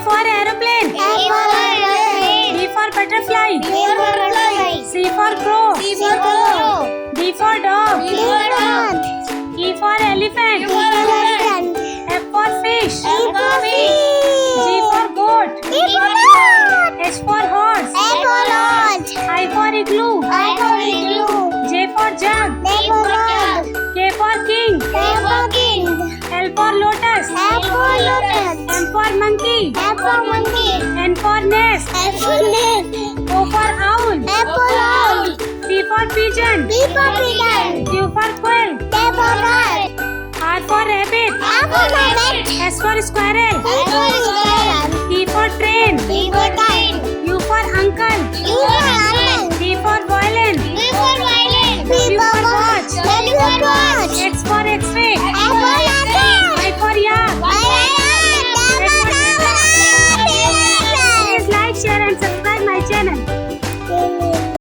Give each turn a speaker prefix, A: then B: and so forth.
A: for aeroplane. B for butterfly. C for crow. D for dog. E for elephant. F for fish. G for goat. H for horse. I for igloo. J for jug. K for king. L for lotus. M for monkey. N for nest. O for owl. P for pigeon. Q for quail. R for rabbit. S for squirrel. T for train. U for uncle. V for violin. W for watch. X for X-ray. Y for yak. Please like, share and subscribe my channel.